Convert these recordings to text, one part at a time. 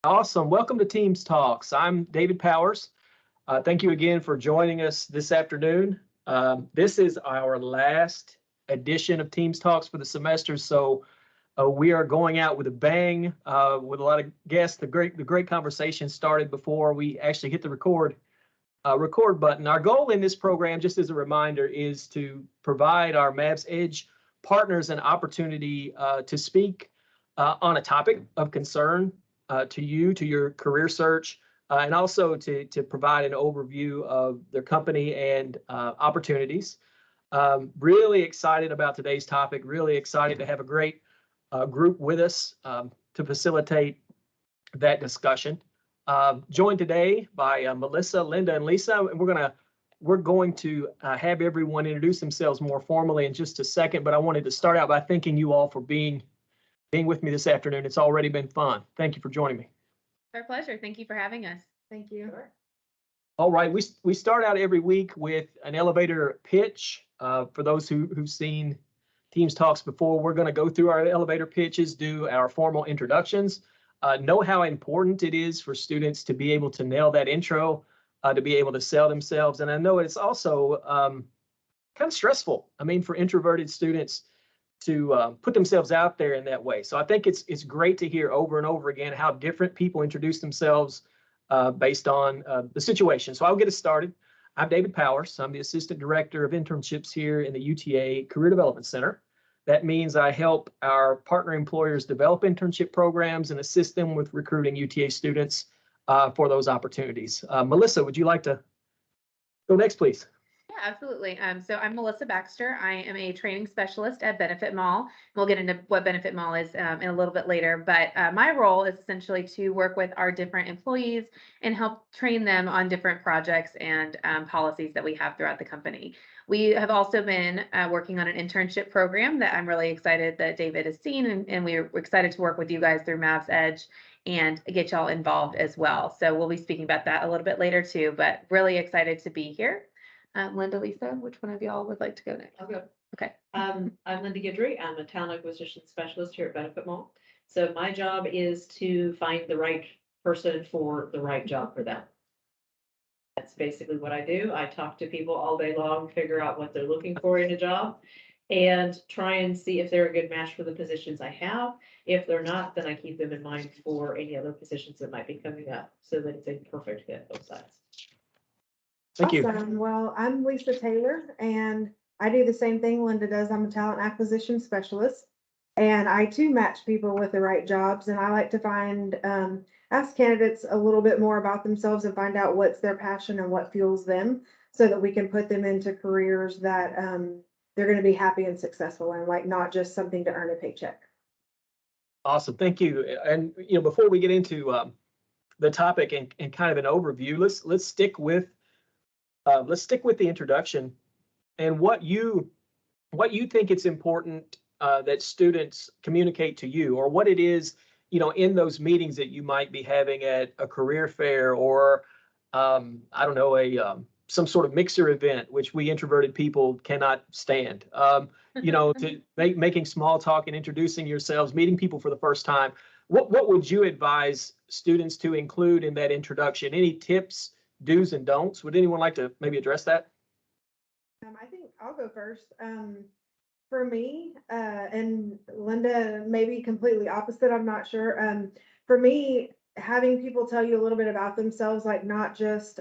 Awesome. Welcome to Teams Talks. I'm David Powers. Thank you again for joining us this afternoon. This is our last edition of Teams Talks for the semester, so we are going out with a bang with a lot of guests. The great conversation started before we actually hit the record button. Our goal in this program, just as a reminder, is to provide our Mavs Edge partners an opportunity to speak on a topic of concern to you, to your career search, and also to provide an overview of their company and opportunities. Really excited about today's topic, really excited to have a great group with us to facilitate that discussion. Joined today by Melissa, Linda, and Lisa, and we're going to have everyone introduce themselves more formally in just a second, but I wanted to start out by thanking you all for being with me this afternoon. It's already been fun. Thank you for joining me. Our pleasure. Thank you for having us. Thank you. Sure. All right, we start out every week with an elevator pitch. For those who've seen Teams Talks before, we're going to go through our elevator pitches, do our formal introductions, know how important it is for students to be able to nail that intro, to be able to sell themselves. And I know it's also kind of stressful. I mean, for introverted students to put themselves out there in that way. So I think it's great to hear over and over again how different people introduce themselves based on the situation. So I'll get us started. I'm David Powers. I'm the Assistant Director of Internships here in the UTA Career Development Center. That means I help our partner employers develop internship programs and assist them with recruiting UTA students for those opportunities. Melissa, would you like to go next, please? Yeah, absolutely. So I'm Melissa Baxter. I am a training specialist at BenefitMall. We'll get into what BenefitMall is in a little bit later, but my role is essentially to work with our different employees and help train them on different projects and policies that we have throughout the company. We have also been working on an internship program that I'm really excited that David has seen, and we're excited to work with you guys through Mavs Edge and get y'all involved as well. So we'll be speaking about that a little bit later too, but really excited to be here. Linda, Lisa, which one of y'all would like to go next? I'll go. Okay. I'm Linda Guidry. I'm a talent acquisition specialist here at BenefitMall. So my job is to find the right person for the right job for them. That's basically what I do. I talk to people all day long, figure out what they're looking for in a job, and try and see if they're a good match for the positions I have. If they're not, then I keep them in mind for any other positions that might be coming up so that it's a perfect fit both sides. Thank you. Awesome. Well, I'm Lisa Taylor, and I do the same thing Linda does. I'm a talent acquisition specialist, and I too match people with the right jobs. And I like to find, ask candidates a little bit more about themselves and find out what's their passion and what fuels them, so that we can put them into careers that they're going to be happy and successful in, like not just something to earn a paycheck. Awesome. Thank you. And before we get into the topic and kind of an overview, let's stick with the introduction and what you think it's important that students communicate to you, or what it is, in those meetings that you might be having at a career fair, or I don't know, some sort of mixer event, which we introverted people cannot stand. To making small talk and introducing yourselves, meeting people for the first time. What would you advise students to include in that introduction? Any tips, do's and don'ts? Would anyone like to maybe address that? I think I'll go first. For me, and Linda, maybe completely opposite, I'm not sure. For me, having people tell you a little bit about themselves, like not just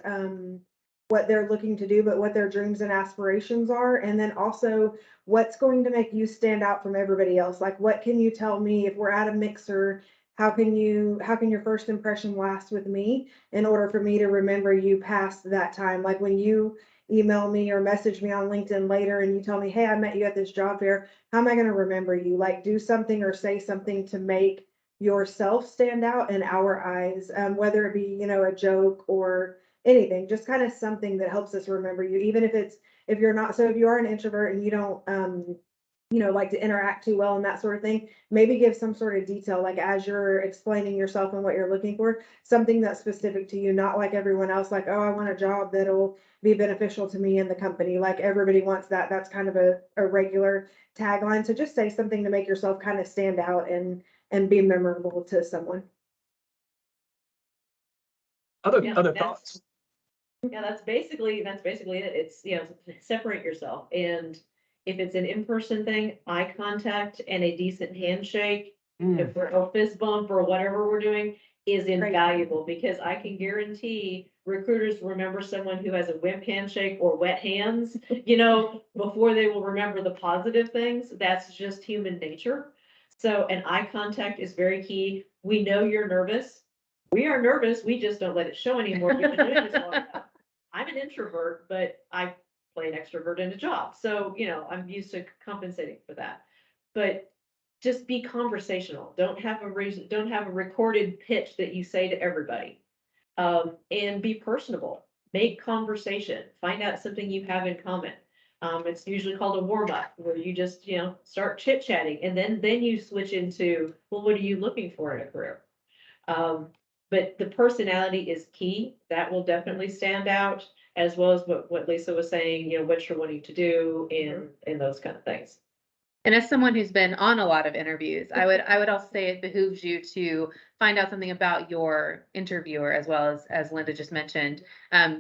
what they're looking to do, but what their dreams and aspirations are. And then also what's going to make you stand out from everybody else. Like, what can you tell me if we're at a mixer? How can your first impression last with me in order for me to remember you past that time? Like when you email me or message me on LinkedIn later and you tell me, hey, I met you at this job fair, how am I going to remember you? Like, do something or say something to make yourself stand out in our eyes, whether it be, a joke or anything, just kind of something that helps us remember you, even if you are an introvert and you don't, like to interact too well and that sort of thing, maybe give some sort of detail, like as you're explaining yourself and what you're looking for, something that's specific to you, not like everyone else, like, oh, I want a job that'll be beneficial to me in the company. Like everybody wants that. That's kind of a regular tagline. So just say something to make yourself kind of stand out and be memorable to someone. Other Yeah, other that's- thoughts? Yeah, that's basically it. It's, separate yourself. And if it's an in-person thing, eye contact and a decent handshake, if we're a fist bump or whatever we're doing, is invaluable, because I can guarantee recruiters remember someone who has a wimp handshake or wet hands, before they will remember the positive things. That's just human nature. So, and eye contact is very key. We know you're nervous. We are nervous. We just don't let it show anymore. We've been doing this long enough. I'm an introvert, but I play an extrovert in a job. So, I'm used to compensating for that. But just be conversational. Don't have a recorded pitch that you say to everybody. And be personable. Make conversation. Find out something you have in common. It's usually called a warm up, where you just, start chit chatting, and then you switch into, well, what are you looking for in a career? But the personality is key. That will definitely stand out, as well as what Lisa was saying, what you're wanting to do and those kind of things. And as someone who's been on a lot of interviews, I would also say it behooves you to find out something about your interviewer, as well as Linda just mentioned,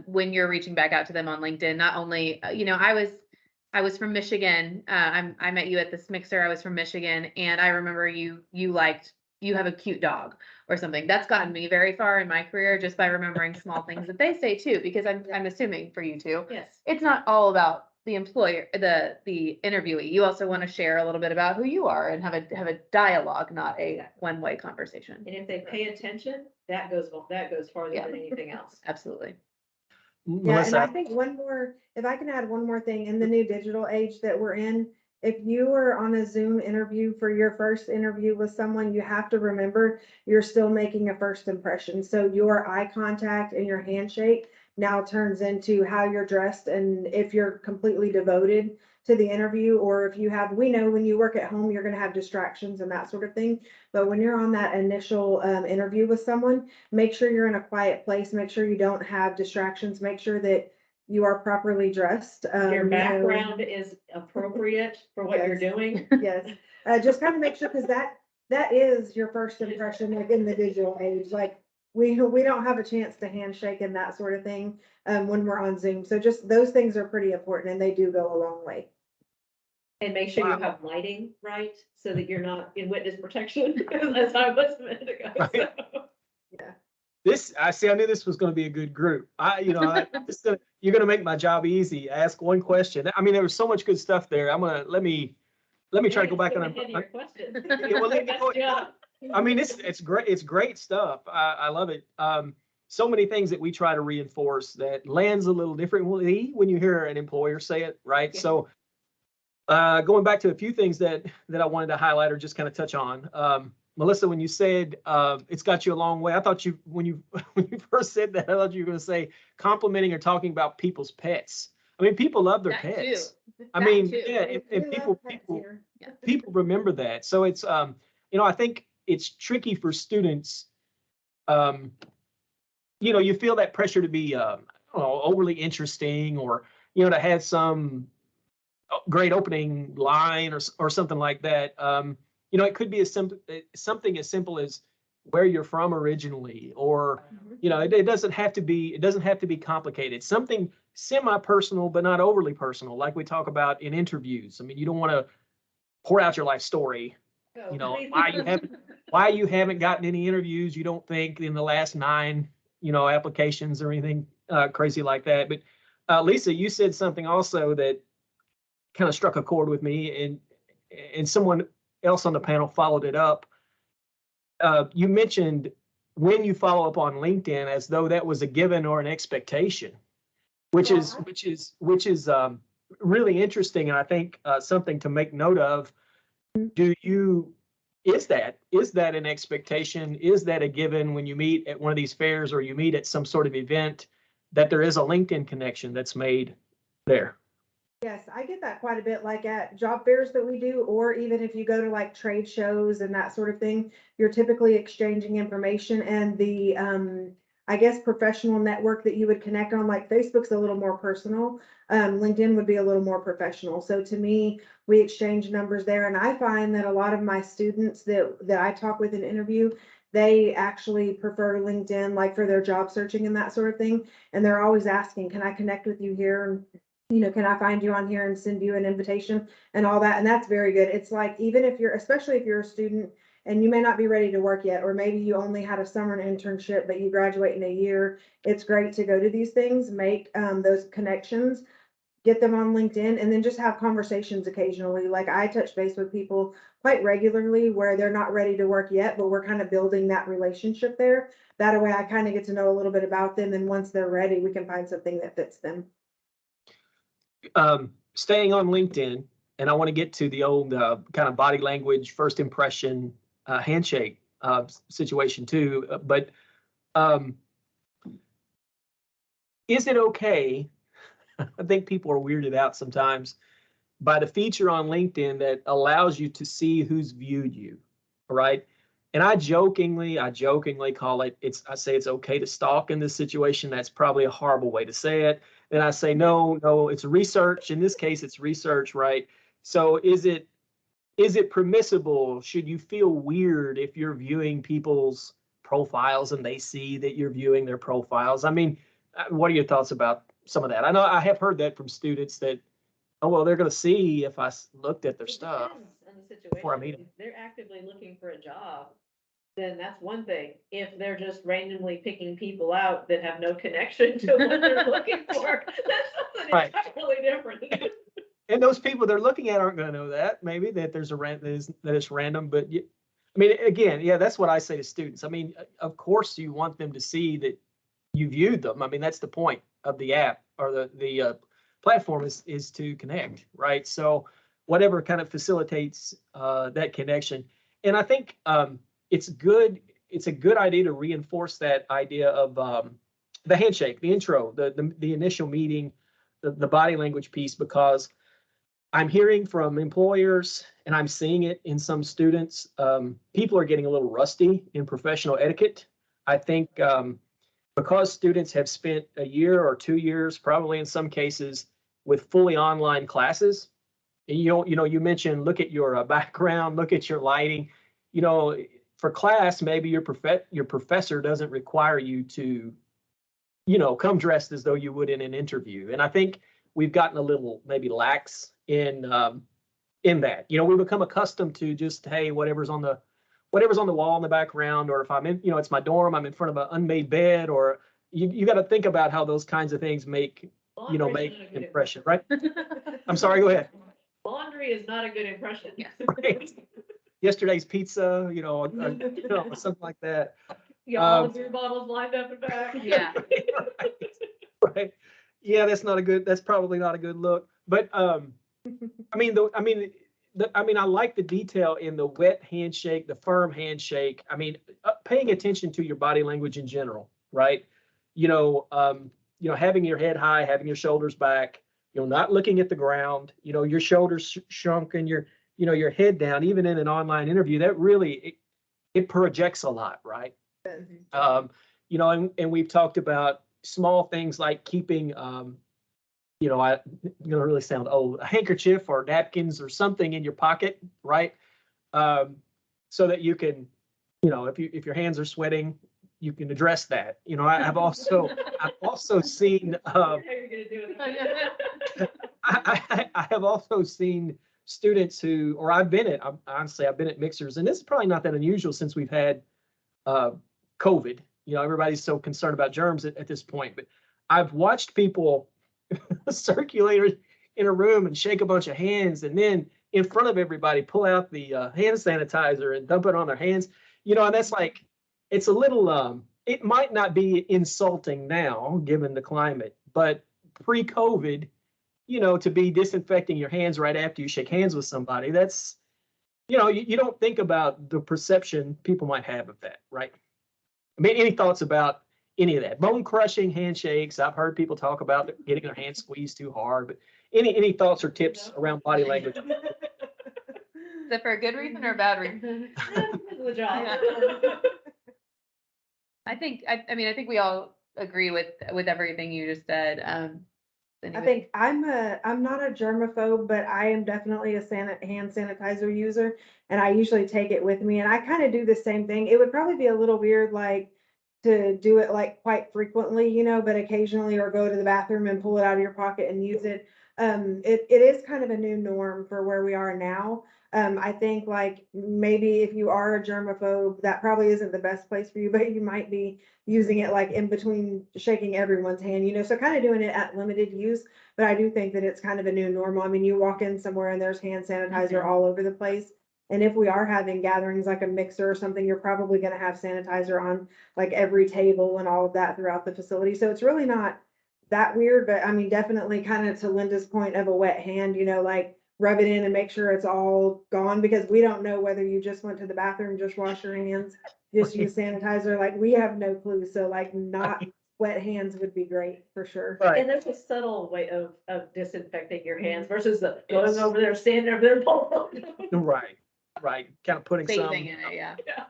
when you're reaching back out to them on LinkedIn. Not only, I was from Michigan. I met you at this mixer. I was from Michigan, and I remember you have a cute dog or something. That's gotten me very far in my career, just by remembering small things that they say too, because I'm assuming for you too, Yes. it's not all about the employer, the interviewee. You also want to share a little bit about who you are and have a dialogue, not a one-way conversation. And if they pay attention, that goes farther Yeah. than anything else. Absolutely. Yeah, and Melissa, I think if I can add one more thing, in the new digital age that we're in, if you were on a Zoom interview for your first interview with someone, you have to remember you're still making a first impression. So your eye contact and your handshake now turns into how you're dressed, and if you're completely devoted to the interview, or if we know when you work at home, you're going to have distractions and that sort of thing. But when you're on that initial interview with someone, make sure you're in a quiet place, make sure you don't have distractions, make sure that you are properly dressed. Your background is appropriate for what you're doing. Yes, just kind of make sure, because that is your first impression, like in the digital age. Like we don't have a chance to handshake and that sort of thing when we're on Zoom. So just those things are pretty important, and they do go a long way. And make sure you have lighting right, so that you're not in witness protection. That's how it was a minute ago. Right. So. I knew this was going to be a good group. You're going to make my job easy. Ask one question. I mean, there was so much good stuff there. Let me try to go back Skip on. ahead of your question. Yeah, well, let me go- Best job. I mean, it's great. It's great stuff. I love it. So many things that we try to reinforce that lands a little differently when you hear an employer say it, right? Yeah. So, going back to a few things that I wanted to highlight or just kind of touch on. Melissa, when you said it's got you a long way, I thought when you first said that, I thought you were going to say complimenting or talking about people's pets. I mean, people love their That pets. too. I That mean, too. yeah, and We love pets here. people remember that. So it's I think it's tricky for students. You feel that pressure to be I don't know, overly interesting, or to have some great opening line or something like that. It could be something as simple as where you're from originally, or it doesn't have to be complicated. Something semi-personal but not overly personal, like we talk about in interviews. I mean, you don't want to pour out your life story. Why you haven't gotten any interviews, you don't think, in the last 9 applications or anything crazy like that. But Lisa, you said something also that kind of struck a chord with me, and someone else on the panel followed it up. You mentioned when you follow up on LinkedIn as though that was a given or an expectation, which is really interesting, and I think something to make note of. Is that an expectation? Is that a given when you meet at one of these fairs, or you meet at some sort of event, that there is a LinkedIn connection that's made there? Yes, I get that quite a bit, like at job fairs that we do, or even if you go to like trade shows and that sort of thing, you're typically exchanging information, and the I guess, professional network that you would connect on. Like Facebook's a little more personal. LinkedIn would be a little more professional. So to me, we exchange numbers there. And I find that a lot of my students that I talk with in interview, they actually prefer LinkedIn, like for their job searching and that sort of thing. And they're always asking, can I connect with you here? And can I find you on here and send you an invitation and all that? And that's very good. It's like, even if you're, especially if you're a student and you may not be ready to work yet, or maybe you only had a summer internship, but you graduate in a year, it's great to go to these things, make those connections, get them on LinkedIn, and then just have conversations occasionally. Like I touch base with people quite regularly where they're not ready to work yet, but we're kind of building that relationship there. That way I kind of get to know a little bit about them. And once they're ready, we can find something that fits them. Staying on LinkedIn, and I want to get to the old kind of body language, first impression, handshake situation too. But is it okay? I think people are weirded out sometimes by the feature on LinkedIn that allows you to see who's viewed you, right? And I jokingly call it, I say it's okay to stalk in this situation. That's probably a horrible way to say it. And I say, no, it's research. In this case, it's research, right? So is it permissible? Should you feel weird if you're viewing people's profiles and they see that you're viewing their profiles? I mean, what are your thoughts about some of that? I know I have heard that from students that, oh, well, they're going to see if I looked at their stuff. On the before I meet situation. If they're actively looking for a job, then that's one thing. If they're just randomly picking people out that have no connection to what they're looking for, that's something Right. entirely different. And those people they're looking at aren't going to know that. Maybe that there's that it's random, but I mean, again, yeah, that's what I say to students. I mean, of course, you want them to see that you viewed them. I mean, that's the point of the app or the platform is to connect, right? So whatever kind of facilitates that connection. And I think it's good. It's a good idea to reinforce that idea of the handshake, the intro, the initial meeting, the body language piece, because I'm hearing from employers and I'm seeing it in some students. People are getting a little rusty in professional etiquette. I think because students have spent a year or 2 years, probably in some cases, with fully online classes. And you mentioned, look at your background, look at your lighting. For class, maybe your professor doesn't require you to, come dressed as though you would in an interview. And I think we've gotten a little maybe lax in that. We become accustomed to just, hey, whatever's on the wall in the background, or if I'm in, it's my dorm, I'm in front of an unmade bed, or you got to think about how those kinds of things make impression, right? I'm sorry, go ahead. Laundry is not a good impression. Yeah. Right. Yesterday's pizza, something like that. You got all the beer bottles lined up in back. Yeah. Right. Yeah, that's probably not a good look. But I like the detail in the wet handshake, the firm handshake. I mean, paying attention to your body language in general, right? Having your head high, having your shoulders back, not looking at the ground, your shoulders shrunk and your head down, even in an online interview. That really, it projects a lot, right? And we've talked about small things like keeping, I'm going to really sound old, a handkerchief or napkins or something in your pocket, right? So that you can, if your hands are sweating, you can address that. I've also seen, I have also seen students who, or I've been at mixers, and this is probably not that unusual since we've had COVID. Everybody's so concerned about germs at this point, but I've watched people circulate in a room and shake a bunch of hands, and then in front of everybody pull out the hand sanitizer and dump it on their hands. And that's like, it's a little, it might not be insulting now given the climate, but pre-COVID, to be disinfecting your hands right after you shake hands with somebody, that's, you don't think about the perception people might have of that, right? I mean, any thoughts about any of that? Bone crushing handshakes. I've heard people talk about getting their hands squeezed too hard, but any thoughts or tips around body language? Is it for a good reason or a bad reason? The job. I think, I mean, I think we all agree with everything you just said. I think I'm not a germaphobe, but I am definitely a hand sanitizer user, and I usually take it with me, and I kind of do the same thing. It would probably be a little weird, like, to do it like quite frequently, but occasionally, or go to the bathroom and pull it out of your pocket and use it. It is kind of a new norm for where we are now. I think, like, maybe if you are a germaphobe, that probably isn't the best place for you, but you might be using it like in between shaking everyone's hand, so kind of doing it at limited use. But I do think that it's kind of a new normal. I mean, you walk in somewhere and there's hand sanitizer Mhm. all over the place. And if we are having gatherings like a mixer or something, you're probably going to have sanitizer on like every table and all of that throughout the facility. So it's really not that weird, but I mean, definitely kind of to Linda's point of a wet hand, like rub it in and make sure it's all gone, because we don't know whether you just went to the bathroom, just wash your hands, just use sanitizer. Like, we have no clue. So like, not wet hands would be great for sure. Right. And there's a subtle way of disinfecting your hands versus the going Yes. over there, standing over there. Right. Right. Kind of putting some. Saving in it, yeah. Yeah.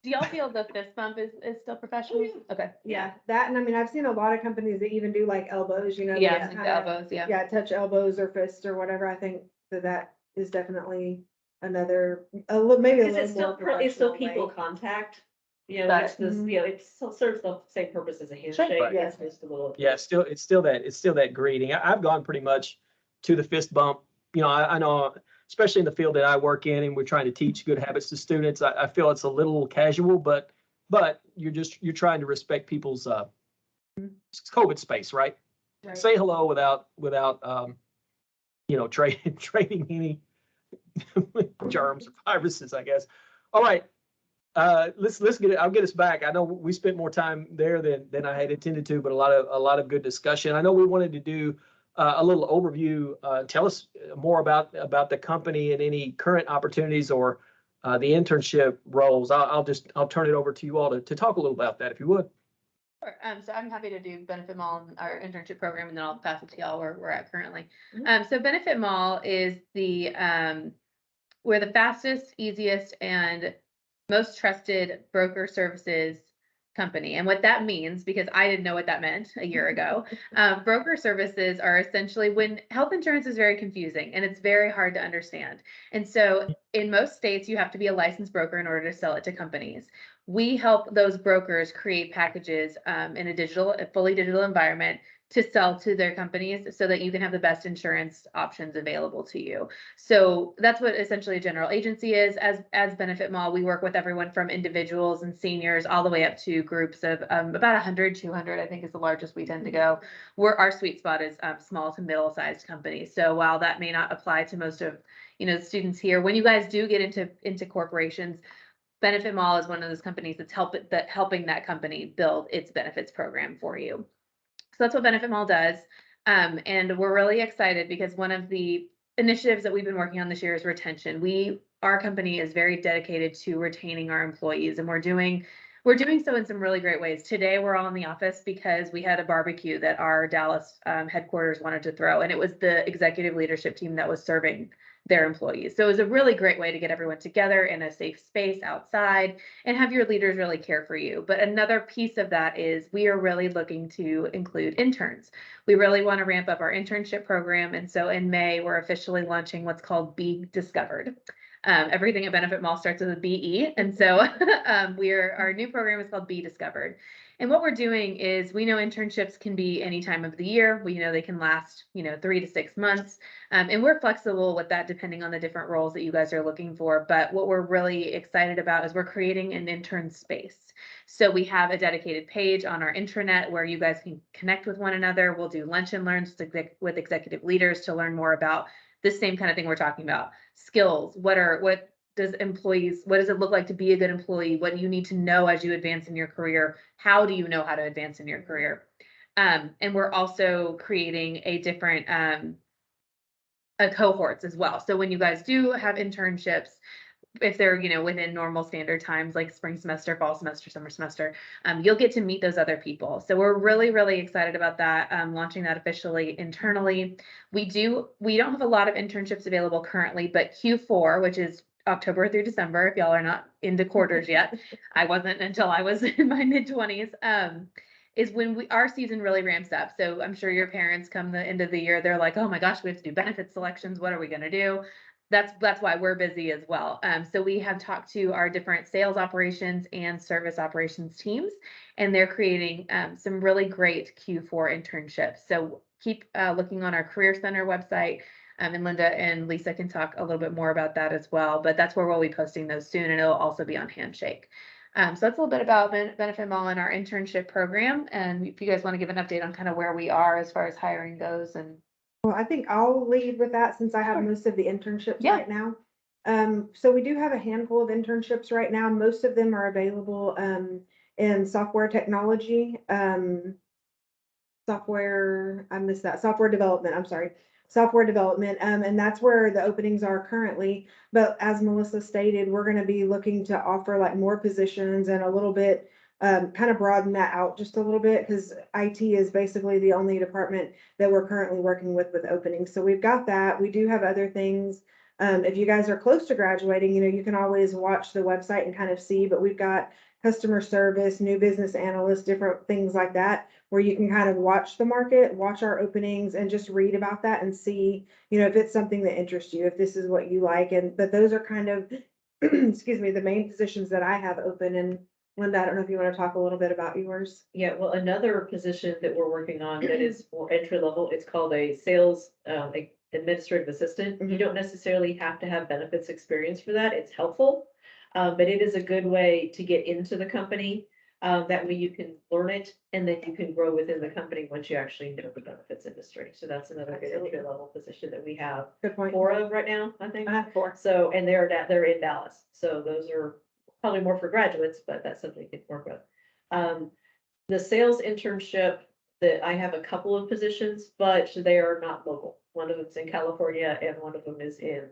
Do y'all feel the fist bump is still professional? Okay. Yeah, that, and I mean, I've seen a lot of companies that even do like elbows, Yeah, that's like the kinda- elbows, yeah. Yeah, touch elbows or fists or whatever. I think that is definitely another, maybe a Because little it's still, more it's still professional people way. contact, Got which it. this, Mhm. it still serves the same purpose as a handshake. Right. It's just a little. Yeah, it's still that greeting. I've gone pretty much to the fist bump. I know, especially in the field that I work in, and we're trying to teach good habits to students. I feel it's a little casual, but you're trying to respect people's COVID space, right? Right. Say hello without trading any germs or viruses, I guess. All right. Let's get it. I'll get us back. I know we spent more time there than I had intended to, but a lot of good discussion. I know we wanted to do a little overview. Tell us more about the company and any current opportunities or the internship roles. I'll turn it over to you all to talk a little about that, if you would. Sure. So I'm happy to do BenefitMall and our internship program, and then I'll pass it to y'all where we're at currently. So BenefitMall is we're the fastest, easiest, and most trusted broker services company. And what that means, because I didn't know what that meant a year ago, broker services are essentially when health insurance is very confusing and it's very hard to understand. And so in most states, you have to be a licensed broker in order to sell it to companies. We help those brokers create packages in a fully digital environment to sell to their companies so that you can have the best insurance options available to you. So that's what essentially a general agency is. As BenefitMall, we work with everyone from individuals and seniors all the way up to groups of about 100, 200, I think is the largest we tend to go. Our sweet spot is small to middle-sized companies. So while that may not apply to most of the students here, when you guys do get into corporations, BenefitMall is one of those companies that's helping that company build its benefits program for you. So that's what BenefitMall does. And we're really excited because one of the initiatives that we've been working on this year is retention. Our company is very dedicated to retaining our employees, and we're doing so in some really great ways. Today, we're all in the office because we had a barbecue that our Dallas headquarters wanted to throw, and it was the executive leadership team that was serving their employees. So it was a really great way to get everyone together in a safe space outside and have your leaders really care for you. But another piece of that is we are really looking to include interns. We really want to ramp up our internship program. And so in May, we're officially launching what's called Be Discovered. Everything at BenefitMall starts with a BE. And so our new program is called Be Discovered. And what we're doing is we know internships can be any time of the year. We know they can last, 3 to 6 months. And we're flexible with that depending on the different roles that you guys are looking for. But what we're really excited about is we're creating an intern space. So we have a dedicated page on our intranet where you guys can connect with one another. We'll do lunch and learns with executive leaders to learn more about the same kind of thing we're talking about. Skills. What does it look like to be a good employee? What do you need to know as you advance in your career? How do you know how to advance in your career? And we're also creating a different cohorts as well. So when you guys do have internships, if they're within normal standard times like spring semester, fall semester, summer semester, you'll get to meet those other people. So we're really, really excited about that, launching that officially internally. We don't have a lot of internships available currently, but Q4, which is October through December, if y'all are not into quarters yet. I wasn't until I was in my mid-20s. Is when our season really ramps up. So I'm sure your parents come the end of the year, they're like, oh my gosh, we have to do benefit selections. What are we gonna do? That's why we're busy as well. So we have talked to our different sales operations and service operations teams, and they're creating some really great Q4 internships. So keep looking on our Career Center website. And Linda and Lisa can talk a little bit more about that as well, but that's where we'll be posting those soon, and it'll also be on Handshake. So that's a little bit about BenefitMall and our internship program. And if you guys want to give an update on kind of where we are as far as hiring goes. And Well, I think I'll lead with that since I have Sure. most of the internships Yeah. right now. So we do have a handful of internships right now. Most of them are available in software technology, software development, I'm sorry, software development. And that's where the openings are currently. But as Melissa stated, we're gonna be looking to offer like more positions and a little bit, kind of broaden that out just a little bit, because IT is basically the only department that we're currently working with openings. So we've got that. We do have other things. If you guys are close to graduating, you can always watch the website and kind of see, but we've got customer service, new business analyst, different things like that, where you can kind of watch the market, watch our openings, and just read about that and see, if it's something that interests you, if this is what you like. But those are kind of, excuse me, the main positions that I have open. And Linda, I don't know if you want to talk a little bit about yours. Yeah, well, another position that we're working on that is more entry level, it's called a sales administrative assistant. You Mhm. don't necessarily have to have benefits experience for that. It's helpful. But it is a good way to get into the company. That way you can learn it and then you can grow within the company once you actually know the benefits industry. So that's another good Absolutely. entry level position that we have Good point. 4 of right now, I think. 4. So, and they're in Dallas. So those are probably more for graduates, but that's something you can work with. The sales internship that I have a couple of positions, but they are not local. One of them's in California and one of them is in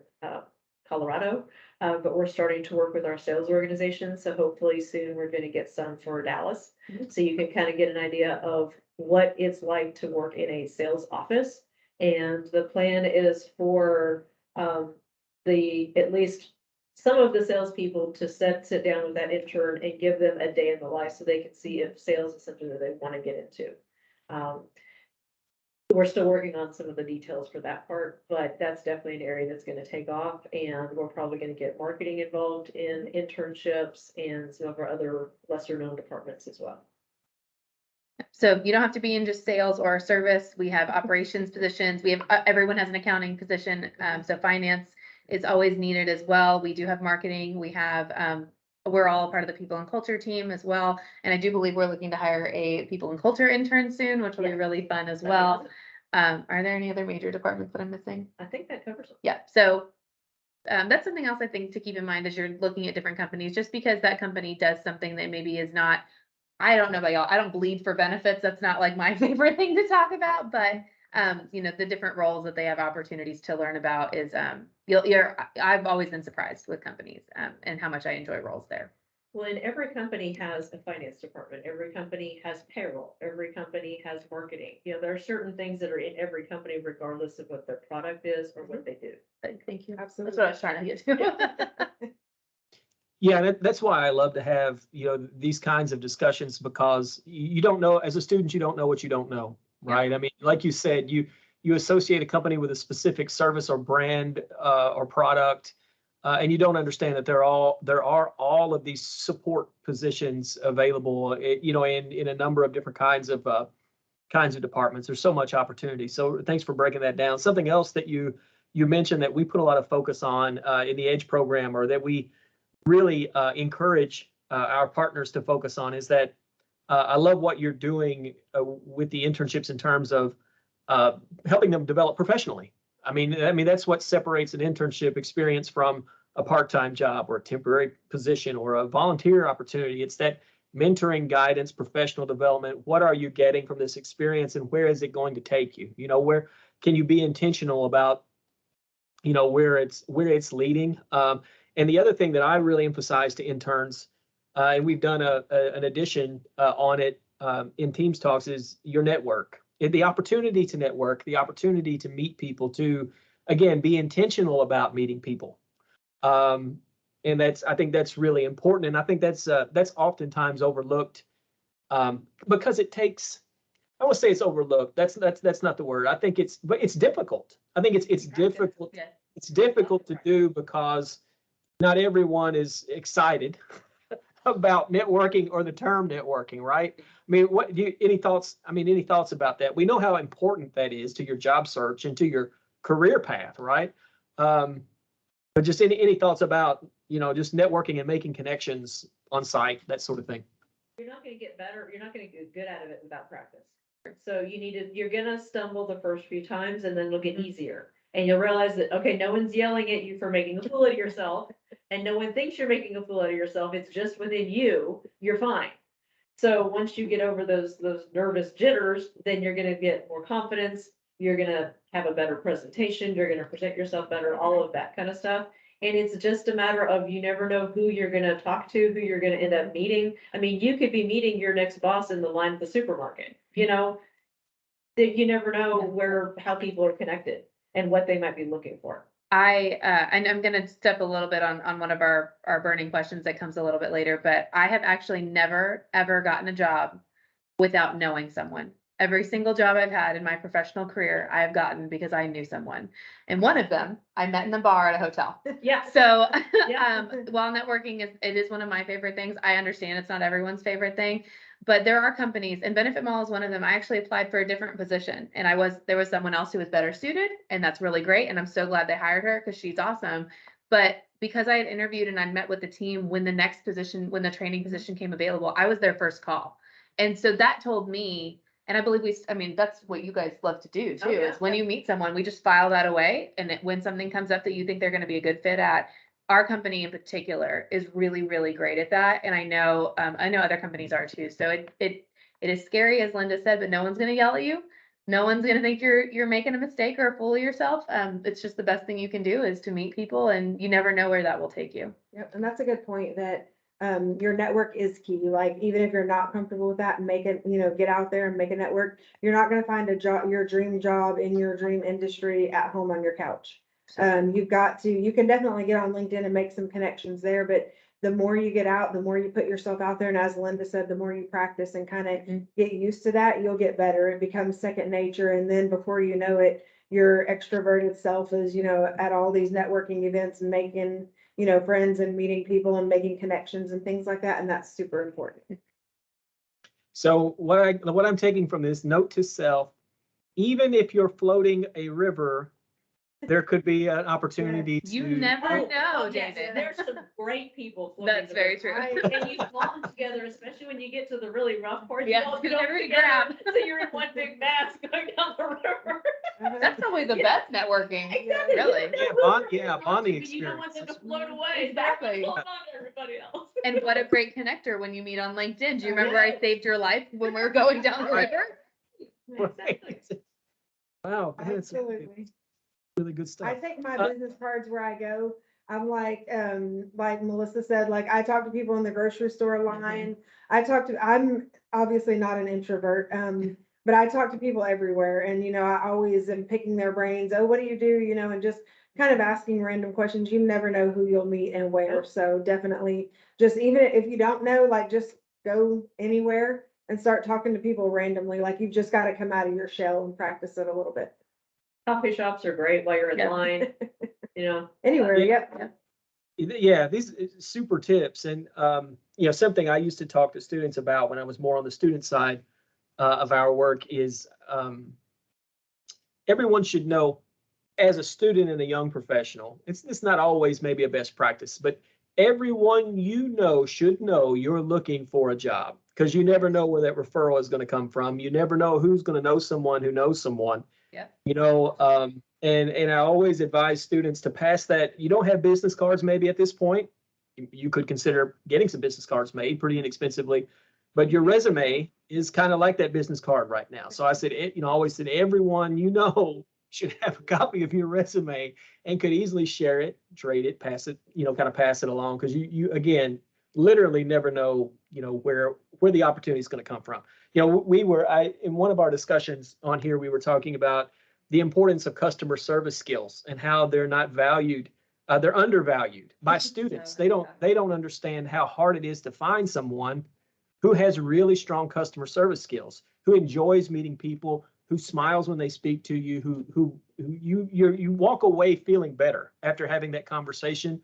Colorado. But we're starting to work with our sales organization. So hopefully soon we're going to get some for Dallas. Mhm. So you can kind of get an idea of what it's like to work in a sales office. And the plan is for at least some of the salespeople to sit down with that intern and give them a day in the life so they can see if sales is something that they want to get into. We're still working on some of the details for that part, but that's definitely an area that's going to take off, and we're probably going to get marketing involved in internships and some of our other lesser known departments as well. so you don't have to be in just sales or service. We have operations positions. We have, everyone has an accounting position. So finance is always needed as well. We do have marketing. We have, we're all part of the people and culture team as well. And I do believe we're looking to hire a people and culture intern soon, which will be Yeah. really fun as That'd be well. awesome. Are there any other major departments that I'm missing? I think that covers it. Yeah, so that's something else I think to keep in mind as you're looking at different companies, just because that company does something that maybe is not, I don't know about y'all, I don't bleed for benefits. That's not like my favorite thing to talk about, but the different roles that they have opportunities to learn about is, I've always been surprised with companies and how much I enjoy roles there. Well, and every company has a finance department, every company has payroll, every company has marketing. There are certain things that are in every company regardless of what their product is or what they do. Thank you. Absolutely. That's what I was trying to get to. Yeah, that's why I love to have, these kinds of discussions, because you don't know, as a student, you don't know what you don't know, right? I mean, like you said, you associate a company with a specific service or brand or product, and you don't understand that there are all of these support positions available, in a number of different kinds of departments. There's so much opportunity. So thanks for breaking that down. Something else that you mentioned that we put a lot of focus on in the EDGE program, or that we really encourage our partners to focus on, is that I love what you're doing with the internships in terms of helping them develop professionally. I mean, that's what separates an internship experience from a part-time job or a temporary position or a volunteer opportunity. It's that mentoring, guidance, professional development. What are you getting from this experience, and where is it going to take you? Where can you be intentional about, where it's leading? And the other thing that I really emphasize to interns, and we've done an edition on it in Teams Talks, is your network. The opportunity to network, the opportunity to meet people, to, again, be intentional about meeting people. And I think that's really important. And I think that's oftentimes overlooked because it takes, I won't say it's overlooked. That's not the word. I think but it's difficult. I think it's difficult. Yeah. It's difficult to do because not everyone is excited about networking or the term networking, right? I mean, any thoughts? I mean, any thoughts about that? We know how important that is to your job search and to your career path, right? But just any thoughts about, just networking and making connections on site, that sort of thing. You're not gonna get better, you're not gonna get good out of it without practice. So you're gonna stumble the first few times and then it'll get easier. And you'll realize that, okay, no one's yelling at you for making a fool of yourself, and no one thinks you're making a fool out of yourself, it's just within you, you're fine. So once you get over those nervous jitters, then you're gonna get more confidence, you're gonna have a better presentation, you're gonna present yourself better, all of that kind of stuff. And it's just a matter of, you never know who you're gonna talk to, who you're gonna end up meeting. I mean, you could be meeting your next boss in the line at the supermarket, that you never know how people are connected and what they might be looking for. And I'm gonna step a little bit on one of our burning questions that comes a little bit later, but I have actually never, ever gotten a job without knowing someone. Every single job I've had in my professional career, I have gotten because I knew someone. And one of them, I met in the bar at a hotel. Yeah. So, Yeah. while networking is one of my favorite things, I understand it's not everyone's favorite thing, but there are companies, and BenefitMall is one of them. I actually applied for a different position, and there was someone else who was better suited, and that's really great. And I'm so glad they hired her because she's awesome. But because I had interviewed and I'd met with the team when the training position came available, I was their first call. And so that told me, and I believe that's what you guys love to do too, Oh, yeah, is when you meet someone, we just file that away. And when something comes up that you think they're going to be a good fit at, our company in particular is really, really great at that. And I know other companies are too. So it is scary, as Linda said, but no one's going to yell at you. No one's going to think you're making a mistake or a fool of yourself. It's just the best thing you can do is to meet people, and you never know where that will take you. Yep, and that's a good point, that your network is key. Like, even if you're not comfortable with that, make it, get out there and make a network. You're not gonna find your dream job in your dream industry at home on your couch. You can definitely get on LinkedIn and make some connections there, but the more you get out, the more you put yourself out there. And as Linda said, the more you practice and kind of get used to that, you'll get better. It becomes second nature. And then before you know it, your extroverted self is, at all these networking events and making, friends and meeting people and making connections and things like that. And that's super important. So what I'm taking from this, note to self, even if you're floating a river, there could be an opportunity to. You never know, Yes, David. there's some great people. floating That's the very river. true. And you belong together, especially when you get to the really rough parts. Yeah, You all because go everybody together, grab. So you're in one big mass going down the river. That's probably the Yeah. best networking. Exactly. Really. Bonding You don't want them to experience. float away. Exactly. Hold on to everybody else. And what a great connector when you meet on LinkedIn. Do you Oh, remember I yeah. saved your life when we were going down the Right. river? Exactly. Wow, that's Absolutely. really good stuff. I take my business cards where I go. I'm like Melissa said, like, I talk to people in the grocery store line. I'm obviously not an introvert, but I talk to people everywhere, and, I always am picking their brains. Oh, what do you do? And just kind of asking random questions. You never know who you'll meet and where. So definitely, just even if you don't know, like, just go anywhere and start talking to people randomly. Like, you've just got to come out of your shell and practice it a little bit. Coffee shops are great while you're in Yeah. line, Anywhere, Yeah. yep. Yeah, these super tips. And, something I used to talk to students about when I was more on the student side of our work is everyone should know, as a student and a young professional, it's not always maybe a best practice, but everyone should know you're looking for a job, because you never know where that referral is going to come from. You never know who's going to know someone who knows someone. Yeah. And I always advise students to pass that. You don't have business cards maybe at this point. You could consider getting some business cards made pretty inexpensively, but your resume is kind of like that business card right now. So I said, always said everyone should have a copy of your resume and could easily share it, trade it, pass it, kind of pass it along, because you again literally never know, where the opportunity is going to come from. In one of our discussions on here, we were talking about the importance of customer service skills and how they're not valued They're undervalued by students. So, They don't understand how hard it is to find someone who has really strong customer service skills, who enjoys meeting people, who smiles when they speak to you, who you walk away feeling better after having that conversation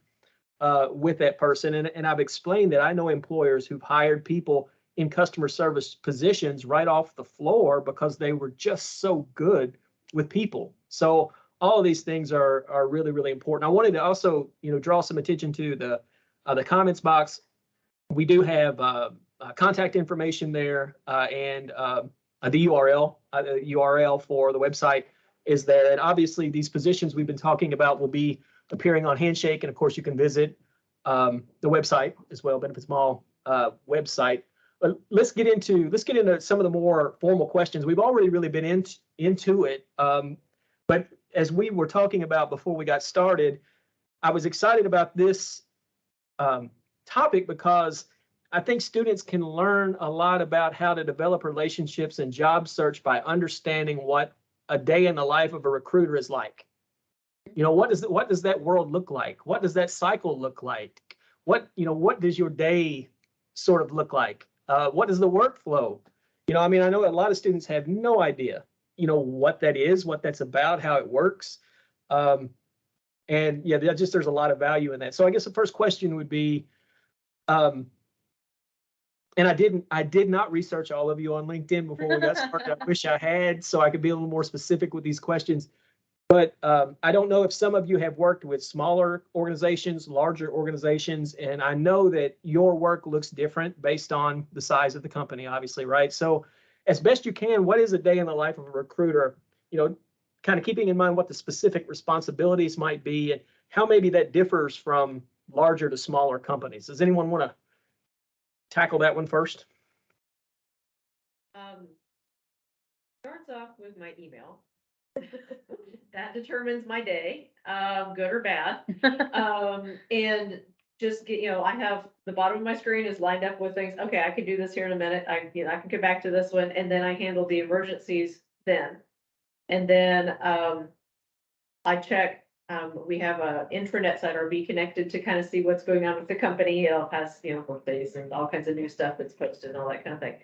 with that person. And I've explained that I know employers who've hired people in customer service positions right off the floor because they were just so good with people. So all of these things are really, really important. I wanted to also, draw some attention to the comments box. We do have contact information there, and the URL for the website is there. And obviously, these positions we've been talking about will be appearing on Handshake, and of course, you can visit the website as well, BenefitMall website. But let's get into some of the more formal questions. We've already really been into it, but as we were talking about before we got started, I was excited about this topic because I think students can learn a lot about how to develop relationships and job search by understanding what a day in the life of a recruiter is like. What does that world look like? What does that cycle look like? What does your day sort of look like? What is the workflow? I know a lot of students have no idea, what that is, what that's about, how it works. And yeah, there's a lot of value in that. So I guess the first question would be, and I did not research all of you on LinkedIn before we got started. I wish I had, so I could be a little more specific with these questions. But I don't know if some of you have worked with smaller organizations, larger organizations, and I know that your work looks different based on the size of the company, obviously, right? So as best you can, what is a day in the life of a recruiter? Kind of keeping in mind what the specific responsibilities might be and how maybe that differs from larger to smaller companies. Does anyone want to tackle that one first? Starts off with my email. That determines my day, good or bad. And just I have the bottom of my screen is lined up with things. Okay, I can do this here in a minute. I can get back to this one, and then I handle the emergencies then. And then I check. We have a intranet site or be connected to kind of see what's going on with the company. It'll has birthdays and all kinds of new stuff that's posted and all that kind of thing.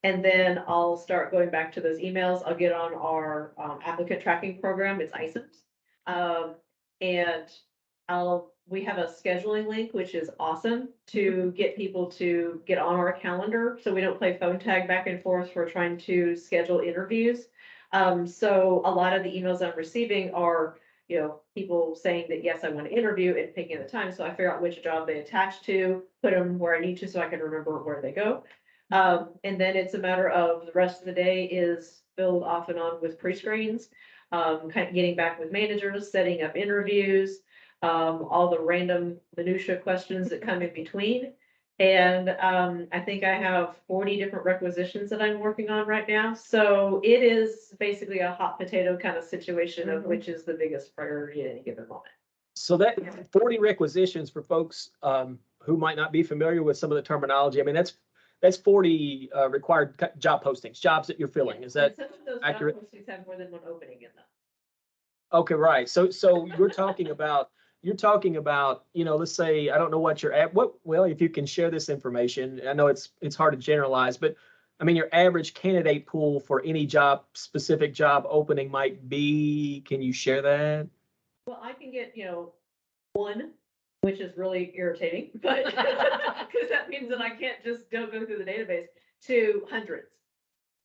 And then I'll start going back to those emails. I'll get on our applicant tracking program. It's ISIMS. And we have a scheduling link, which is awesome to get people to get on our calendar. So we don't play phone tag back and forth for trying to schedule interviews. So a lot of the emails I'm receiving are, people saying that, yes, I want to interview and picking the time. So I figure out which job they attach to, put them where I need to so I can remember where they go. And then it's a matter of the rest of the day is filled off and on with pre-screens, kind of getting back with managers, setting up interviews, all the random minutia questions that come in between. And I think I have 40 different requisitions that I'm working on right now. So it is basically a hot potato kind of situation of which is the biggest priority at any given moment. So that 40 requisitions for folks who might not be familiar with some of the terminology. That's 40 required job postings, jobs that you're filling. Is that some of those accurate? job postings have more than one opening in them. Okay, right. So you're talking about, let's say, I don't know what well, if you can share this information, I know it's hard to generalize, but your average candidate pool for any specific job opening might be, can you share that? Well, I can get, one, which is really irritating, but because that means that I can't just go through the database, to hundreds.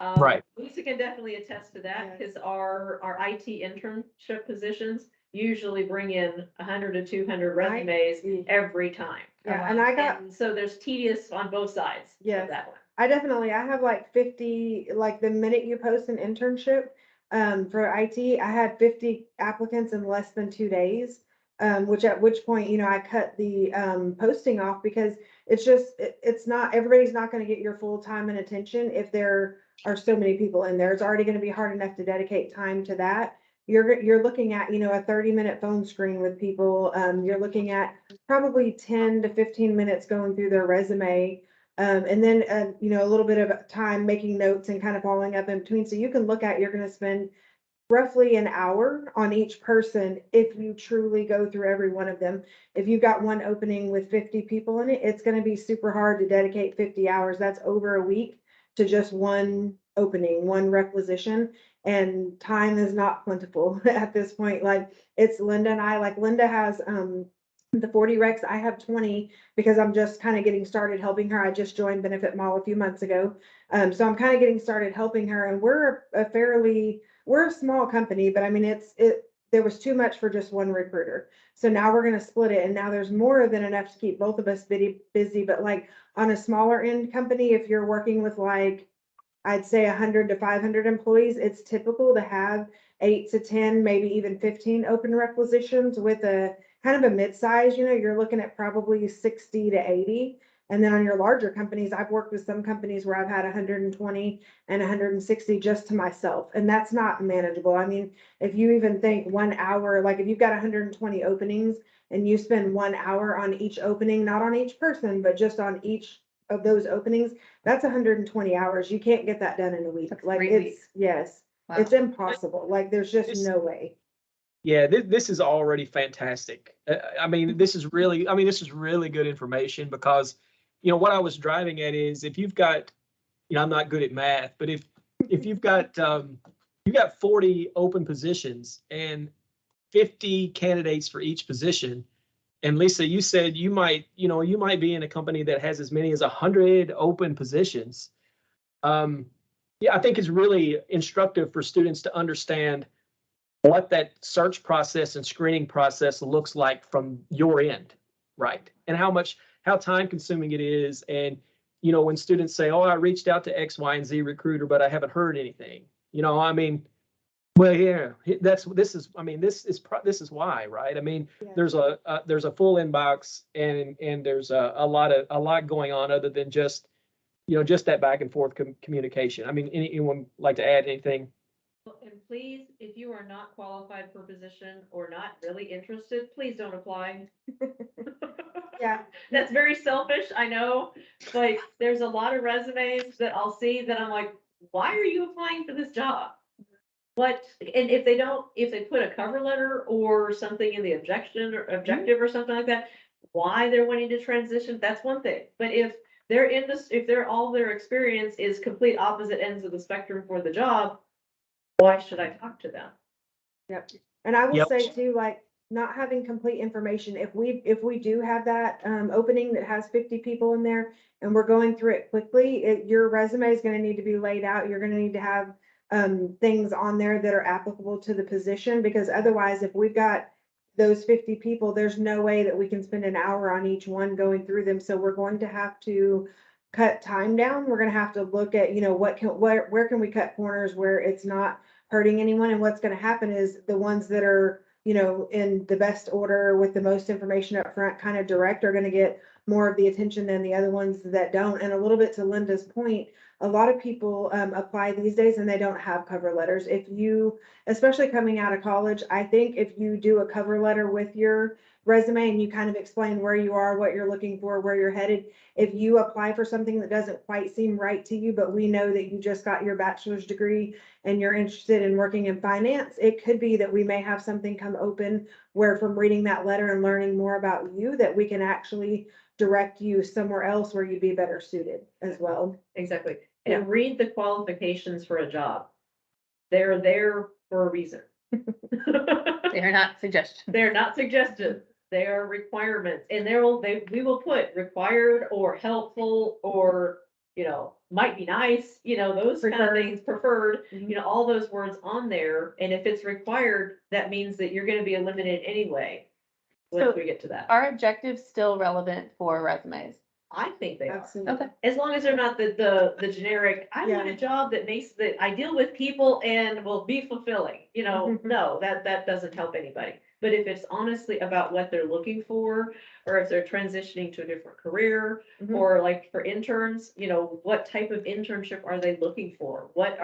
Right. Lisa can definitely attest to that Yes. because our IT internship positions usually bring in 100 to 200 resumes every time. Yeah, and so there's tedious on both sides of Yes. that one. I have like 50, like the minute you post an internship, for IT, I had 50 applicants in less than 2 days. At which point, I cut the, posting off because it's not, everybody's not gonna get your full time and attention if there are so many people in there. It's already gonna be hard enough to dedicate time to that. You're looking at, a 30-minute phone screen with people. You're looking at probably 10 to 15 minutes going through their resume. And then, a little bit of time making notes and kind of following up in between. So you can look at, you're going to spend roughly an hour on each person if you truly go through every one of them. If you've got one opening with 50 people in it, it's gonna be super hard to dedicate 50 hours. That's over a week to just one opening, one requisition. And time is not plentiful at this point. Like, it's Linda and I, like Linda has the 40 recs, I have 20 because I'm just kind of getting started helping her. I just joined BenefitMall a few months ago. So I'm kind of getting started helping her, and we're a small company, but I mean, there was too much for just one recruiter. So now we're gonna split it, and now there's more than enough to keep both of us busy, but like on a smaller end company, if you're working with like, I'd say 100 to 500 employees, it's typical to have 8 to 10, maybe even 15 open requisitions with a kind of a mid-size, you're looking at probably 60 to 80. And then on your larger companies, I've worked with some companies where I've had 120 and 160 just to myself, and that's not manageable. I mean, if you even think 1 hour, like if you've got 120 openings and you spend 1 hour on each opening, not on each person, but just on each of those openings, that's 120 hours. You can't get that done in a week. That's Like 3 it's, weeks. yes, Wow. it's impossible. Like there's just This- no way. Yeah, this is already fantastic. I mean, this is really good information because, what I was driving at is if you've got, I'm not good at math, but if you've got 40 open positions and 50 candidates for each position, and Lisa, you said you might be in a company that has as many as 100 open positions. Yeah, I think it's really instructive for students to understand what that search process and screening process looks like from your end, right? And how time consuming it is. And, when students say, oh, I reached out to X, Y, and Z recruiter, but I haven't heard anything, I mean, well, yeah, this is why, right? I mean, Yeah. there's a full inbox and there's a lot going on other than just, just that back and forth communication. I mean, anyone like to add anything? And please, if you are not qualified for a position or not really interested, please don't apply. Yeah. That's very selfish, I know. Like, there's a lot of resumes that I'll see that I'm like, why are you applying for this job? What, and if they put a cover letter or something in the objective or something like that, why they're wanting to transition, that's one thing. But if all their experience is complete opposite ends of the spectrum for the job, why should I talk to them? Yep. And I will Yep. say too, like, not having complete information, if we do have that opening that has 50 people in there and we're going through it quickly, your resume is gonna need to be laid out. You're gonna need to have things on there that are applicable to the position, because otherwise, if we've got those 50 people, there's no way that we can spend an hour on each one going through them. So we're going to have to cut time down. We're gonna have to look at, where can we cut corners where it's not hurting anyone. And what's gonna happen is the ones that are, in the best order with the most information up front, kind of direct, are gonna get more of the attention than the other ones that don't. And a little bit to Linda's point, a lot of people apply these days and they don't have cover letters. If you, especially coming out of college, I think if you do a cover letter with your resume and you kind of explain where you are, what you're looking for, where you're headed, if you apply for something that doesn't quite seem right to you, but we know that you just got your bachelor's degree and you're interested in working in finance, it could be that we may have something come open where, from reading that letter and learning more about you, that we can actually direct you somewhere else where you'd be better suited as well. Exactly. Yeah. And read the qualifications for a job. They're there for a reason. They are not suggestions. They're not suggestions. They are requirements, and we will put required or helpful or, might be nice, those kind of Preferred. things, preferred, Mhm. all those words on there. And if it's required, that means that you're gonna be eliminated anyway. Once So we get to that. Are objectives still relevant for resumes? I think they are. Absolutely. Okay. As long as they're not the generic, I want Yeah. a job that I deal with people and will be fulfilling, no, that doesn't help anybody. But if it's honestly about what they're looking for, or if they're transitioning to a different career, Mhm. or like for interns, what type of internship are they looking for? What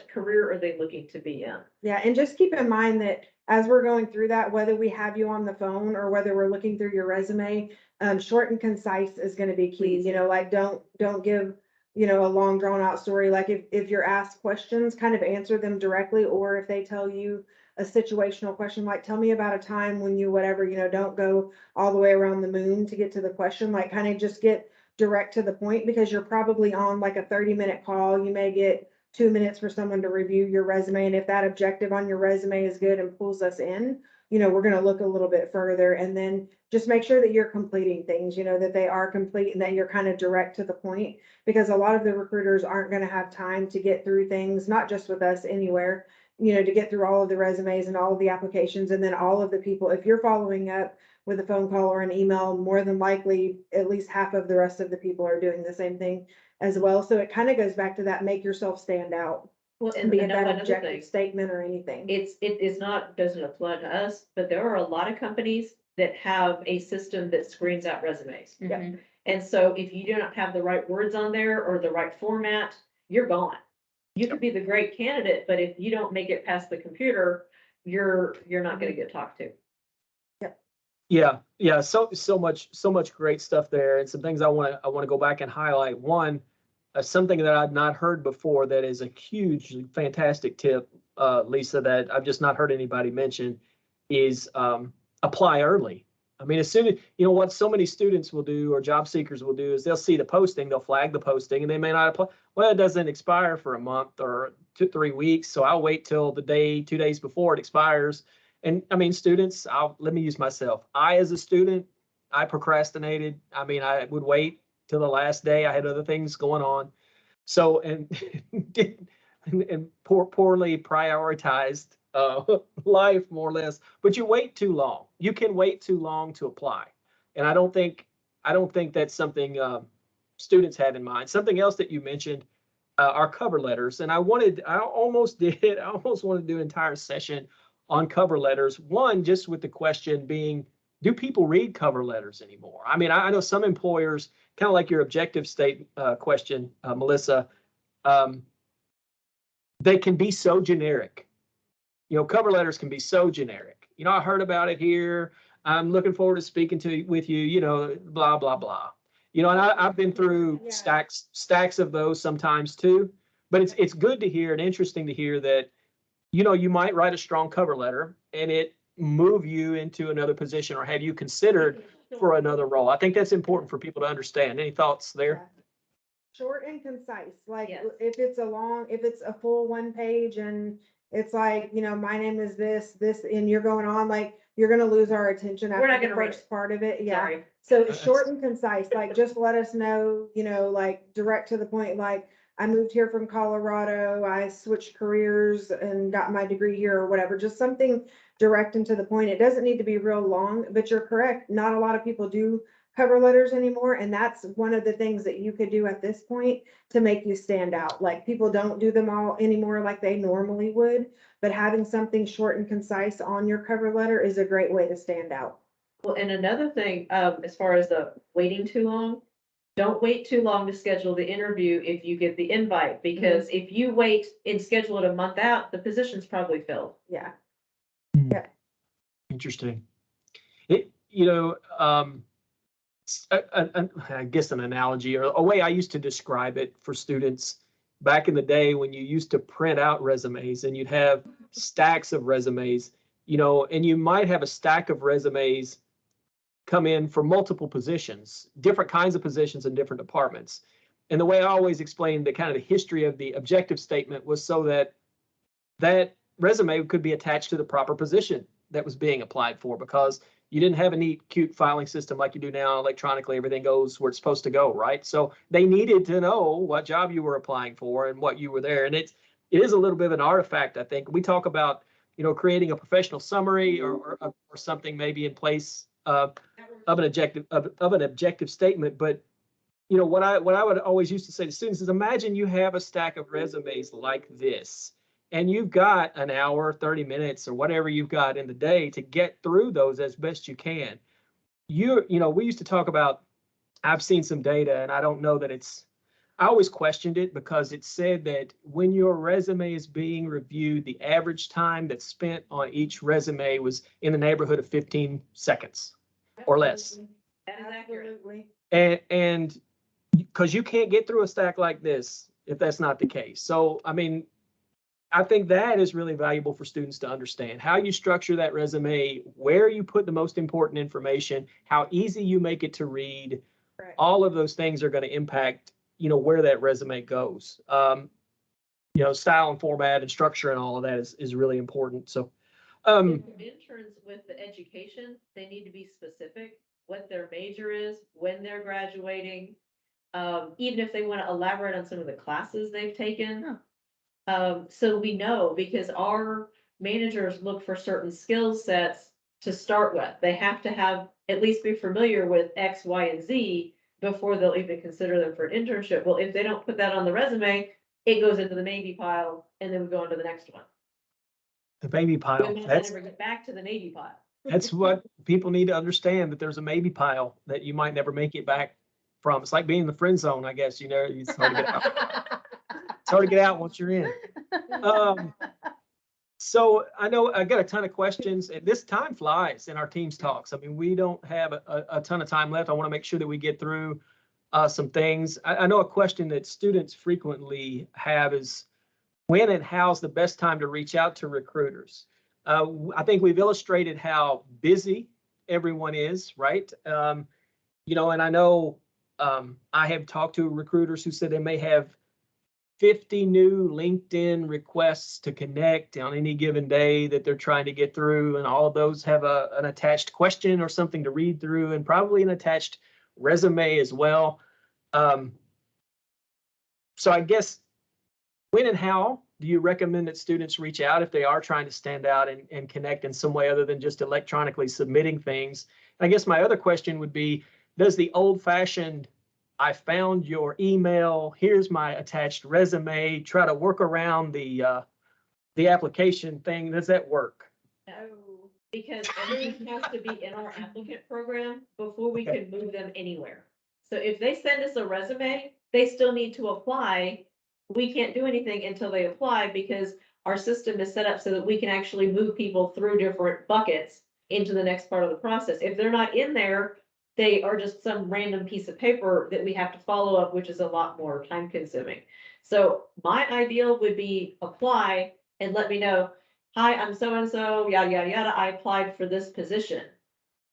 career are they looking to be in? Yeah, and just keep in mind that as we're going through that, whether we have you on the phone or whether we're looking through your resume, short and concise is gonna be key. Please. Like don't give you know, a long drawn out story. Like if you're asked questions, kind of answer them directly, or if they tell you a situational question, like tell me about a time when you whatever, you know, don't go all the way around the moon to get to the question, like kind of just get direct to the point, because you're probably on like a 30-minute call. You may get 2 minutes for someone to review your resume. And if that objective on your resume is good and pulls us in, you know, we're going to look a little bit further, and then just make sure that you're completing things, you know, that they are complete and that you're kind of direct to the point, because a lot of the recruiters aren't going to have time to get through things, not just with us, anywhere, you know, to get through all of the resumes and all of the applications. And then all of the people, if you're following up with a phone call or an email, more than likely, at least half of the rest of the people are doing the same thing as well. So it kind of goes back to that, make yourself stand out. Well, And and be you it know, that another objective thing, statement or anything. it is not, doesn't apply to us, but there are a lot of companies that have a system that screens out resumes. Mhm. And so if you do not have the right words on there or the right format, you're gone. You could be the great candidate, but if you don't make it past the computer, you're not gonna get talked to. Yeah. So much great stuff there, and some things I want to go back and highlight. One, something that I'd not heard before that is a huge, fantastic tip, Lisa, that I've just not heard anybody mention is apply early. I mean, as soon as, you know, what so many students will do or job seekers will do is they'll see the posting, they'll flag the posting, and they may not apply. Well, it doesn't expire for a month or 2-3 weeks, so I'll wait till the day, 2 days before it expires. And I mean, students, let me use myself. As a student, I procrastinated. I mean, I would wait till the last day. I had other things going on. So, and poorly prioritized life, more or less. But you wait too long. You can wait too long to apply. And I don't think that's something students have in mind. Something else that you mentioned are cover letters. And I almost wanted to do an entire session on cover letters. One, just with the question being, do people read cover letters anymore? I mean, I know some employers, kind of like your objective state question, Melissa, they can be so generic. You know, cover letters can be so generic. You know, I heard about it here. I'm looking forward to speaking with you, you know, blah, blah, blah. You know, and I've been through stacks of those sometimes too. But it's good to hear and interesting to hear that, you know, you might write a strong cover letter and it move you into another position or have you considered for another role. I think that's important for people to understand. Any thoughts there? Short and concise, like Yes. if it's a full 1 page and it's like, you know, my name is this, and you're going on, like, you're gonna lose our attention We're not after the gonna read first part of it. Yeah. Sorry. So it's short and concise, like just let us know, you know, like direct to the point, like I moved here from Colorado, I switched careers and got my degree here or whatever, just something direct and to the point. It doesn't need to be real long, but you're correct. Not a lot of people do cover letters anymore. And that's one of the things that you could do at this point to make you stand out. Like people don't do them all anymore like they normally would, but having something short and concise on your cover letter is a great way to stand out. Well, and another thing, as far as the waiting too long, don't wait too long to schedule the interview if you get the invite, because if you wait and schedule it a month out, the position's probably filled. Yeah. Interesting. You know, I guess an analogy or a way I used to describe it for students back in the day when you used to print out resumes and you'd have stacks of resumes, you know, and you might have a stack of resumes come in for multiple positions, different kinds of positions in different departments. And the way I always explained the kind of the history of the objective statement was so that that resume could be attached to the proper position that was being applied for, because you didn't have a neat, cute filing system like you do now. Electronically, everything goes where it's supposed to go, right? So they needed to know what job you were applying for and what you were there. And it is a little bit of an artifact, I think. We talk about, you know, creating a professional summary or something maybe in place of an objective statement. But you know, what I would always used to say to students is, imagine you have a stack of resumes like this, and you've got an hour, 30 minutes, or whatever you've got in the day to get through those as best you can. You know, we used to talk about, I've seen some data, and I don't know that I always questioned it because it said that when your resume is being reviewed, the average time that's spent on each resume was in the neighborhood of 15 seconds or less. That is accurate. And because you can't get through a stack like this if that's not the case. So, I mean, I think that is really valuable for students to understand how you structure that resume, where you put the most important information, how easy you make it to read. Right. All of those things are going to impact, where that resume goes. Style and format and structure and all of that is really important. So, Interns with the education, they need to be specific, what their major is, when they're graduating. Even if they want to elaborate on some of the classes they've taken. So we know, because our managers look for certain skill sets to start with. They have to at least be familiar with X, Y, and Z before they'll even consider them for an internship. Well, if they don't put that on the resume, it goes into the maybe pile, and then we go on to the next one. the baby pile, We might never get back to the maybe pile. that's what people need to understand, that there's a maybe pile that you might never make it back from. It's like being in the friend zone, I guess, it's hard to get out. It's hard to get out once you're in. So I know I got a ton of questions, and this time flies in our Teams talks. I mean, we don't have a ton of time left. I want to make sure that we get through some things. I know a question that students frequently have is, when and how's the best time to reach out to recruiters? I think we've illustrated how busy everyone is, right? And I know I have talked to recruiters who said they may have 50 new LinkedIn requests to connect on any given day that they're trying to get through. And all of those have an attached question or something to read through, and probably an attached resume as well. So I guess, when and how do you recommend that students reach out if they are trying to stand out and connect in some way other than just electronically submitting things? And I guess my other question would be, does the old-fashioned, I found your email, here's my attached resume, try to work around the application thing, does that work? No, because everything has to be in our applicant program before we Okay. can move them anywhere. So if they send us a resume, they still need to apply. We can't do anything until they apply, because our system is set up so that we can actually move people through different buckets into the next part of the process. If they're not in there, they are just some random piece of paper that we have to follow up, which is a lot more time consuming. So my ideal would be apply and let me know, hi, I'm so-and-so, yada, yada, yada, I applied for this position.